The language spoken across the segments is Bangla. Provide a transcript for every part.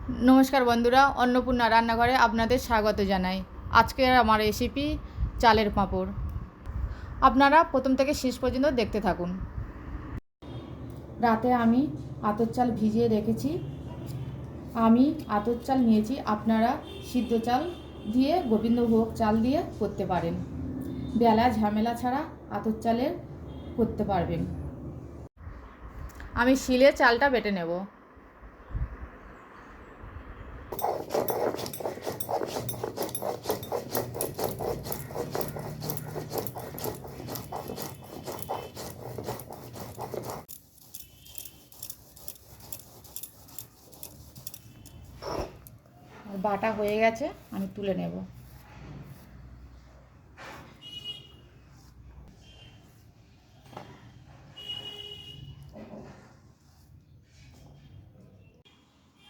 नमस्कार बंधुरा अन्नपूर्णा रान्नाघरे आपनादेर स्वागत जानाई। आजके आमार रेसिपि चालेर पाঁপড়। आपनारा प्रथम थेके शेष पर्यन्त देखते थाकुन। राते आमी आतর चाल भिजिए रेखेछि। आमी आतর चाल निয়েছি, आपनारा सिद्ध चाल दिए गोविंदभोग चाल दिए करते पारेन। बेला झमेला छाड़ा आतর चालेर करते पारबेन। आमी शिले चालटा बेटे नेब। बाटा হয়ে গেছে, আমি তুলে নেব।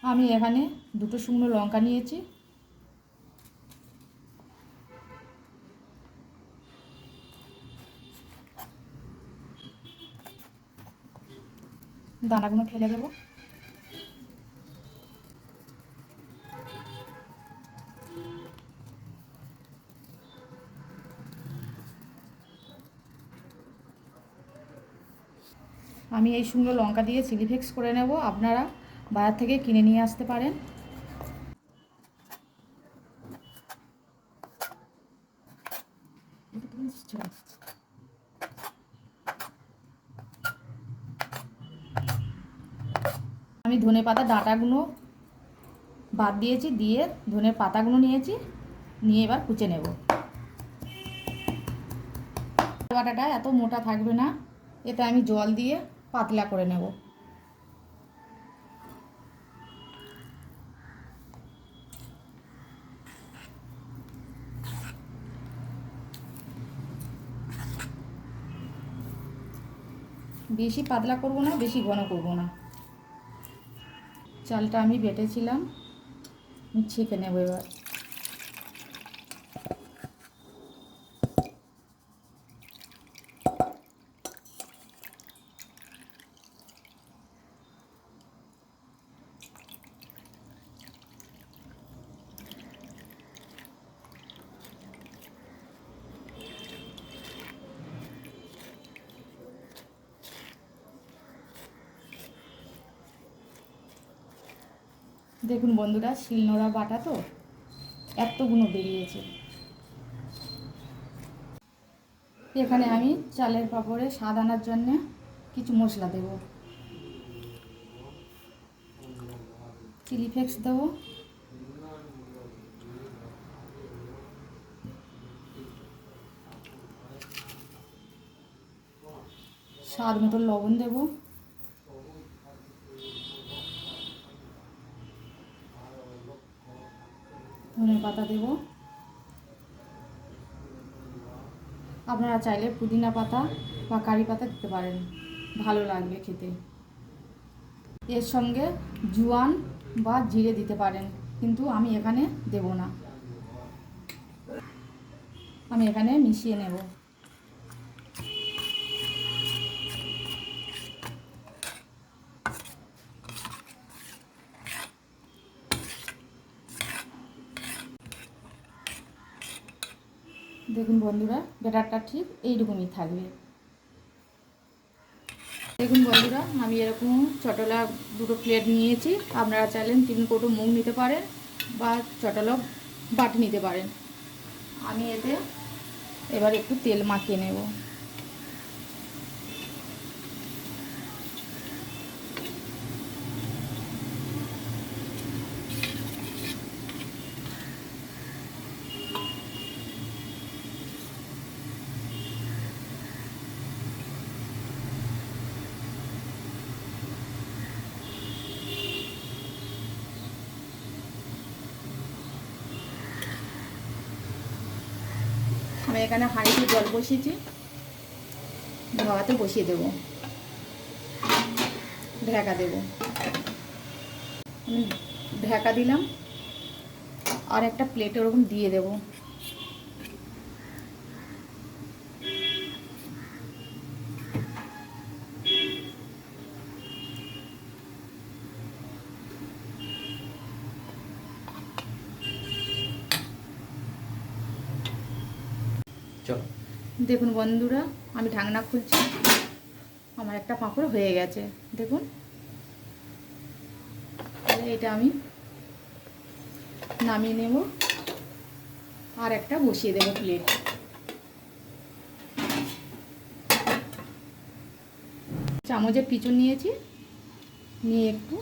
আমি এখানে দুটো শুকনো লঙ্কা নিয়েছি, দানাগুলো ফেলে দেবো। আমি এই শুকনো লঙ্কা দিয়ে চিলি ফ্লেক্স করে নেব। আপনারা বাজার থেকে কিনে নিয়ে আসতে পারেন। আমি ধনে পাতা ডাঁটাগুলো বাদ দিয়েছি, দিয়ে ধনের পাতাগুলো নিয়েছি, নিয়ে এবার কুচে নেব। বাটাটা এত মোটা থাকবে না, এতে আমি জল দিয়ে পাতলা করে নেব। বেশি পাতলা করব না, বেশি ঘন করব না। চালটা আমি বেটেছিলাম, ছেঁকে নেব এবার। দেখুন বন্ধুরা, শিলনোড়া বাটা তো এতগুলো বেরিয়েছে। এখানে আমি চালের পাঁপড়ে স্বাদ আনার জন্য কিছু মশলা দেব। চিলি ফ্লেক্স দেব, স্বাদ মতো লবণ দেব, ধনে পাতা দেব। আপনারা চাইলে পুদিনা পাতা বা কারি পাতা দিতে পারেন, ভালো লাগবে খেতে। এর সঙ্গে জোয়ান বা জিরে দিতে পারেন, কিন্তু আমি এখানে দেব না। আমি এখানে মিশিয়ে নেব। দেখুন বন্ধুরা, ব্যাটারটা ঠিক এইরকমই থাকবে। দেখুন বন্ধুরা, আমি এরকম চটলা দুটো প্লেট নিয়েছি। আপনারা চাইলেন 3 কৌটো মুগ নিতে পারেন বা চটলা বাটি নিতে পারেন। আমি এতে এবার একটু তেল মাখিয়ে নেব। আমি এখানে হাঁড়িতে জল বসিয়েছি, ধোয়াতে বসিয়ে দেব, ঢাকা দেব। আমি ঢাকা দিলাম, আর একটা প্লেটে ওরকম দিয়ে দেব। দেখুন বন্ধুরা, আমি ঢাকনা খুলছি। আমার একটা পাঁপড় হয়ে গেছে, দেখুন। এটা আমি নামিয়ে নেব, আর একটা বসিয়ে দেবো প্লেট। চামচের পিছন নিয়েছি, নিয়ে একটু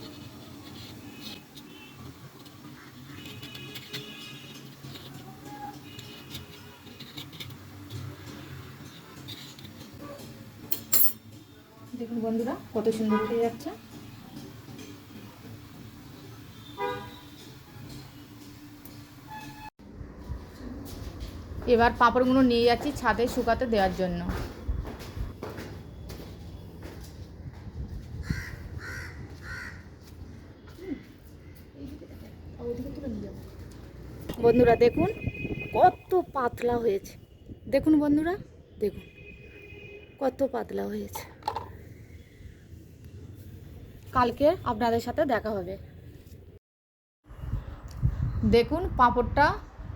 দেখুন বন্ধুরা কত সুন্দর উঠে যাচ্ছে। এবার পাঁপড়গুলো নিয়ে যাচ্ছি ছাদে শুকাতে দেওয়ার জন্য। বন্ধুরা দেখুন কত পাতলা হয়েছে, দেখুন বন্ধুরা, দেখুন কত পাতলা হয়েছে। কালকে আপনাদের সাথে দেখা হবে। দেখুন পাঁপড়টা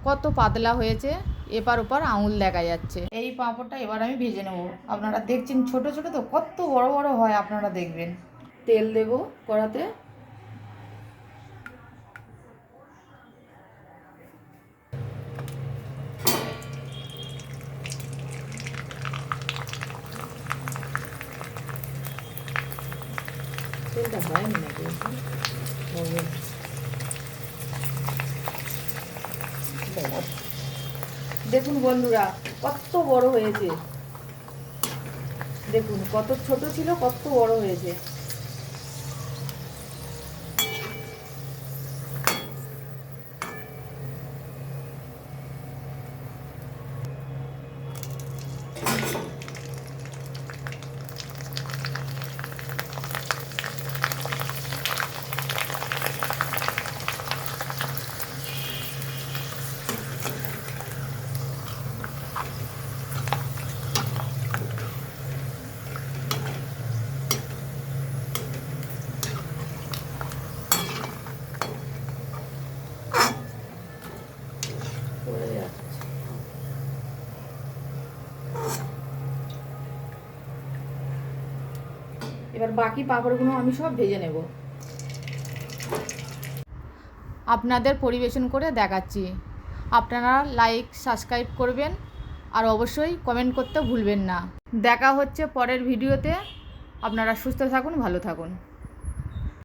কত পাতলা হয়েছে, এপার ওপার আঙুল দেখা যাচ্ছে। এই পাঁপড়টা এবার আমি ভেজে নেব। আপনারা দেখছেন ছোট ছোট তো, কত বড় বড় হয় আপনারা দেখবেন। তেল দেব কড়াতে। তেলটা হয়নি নাকি? দেখুন বন্ধুরা কত বড় হয়েছে, দেখুন কত ছোট ছিল কত বড় হয়েছে। এবার বাকি পাঁপড়গুলো আমি সব ভেজে নেব, আপনাদের পরিবেশন করে দেখাচ্ছি। আপনারা লাইক সাবস্ক্রাইব করবেন, আর অবশ্যই কমেন্ট করতে ভুলবেন না। দেখা হচ্ছে পরের ভিডিওতে। আপনারা সুস্থ থাকুন, ভালো থাকুন।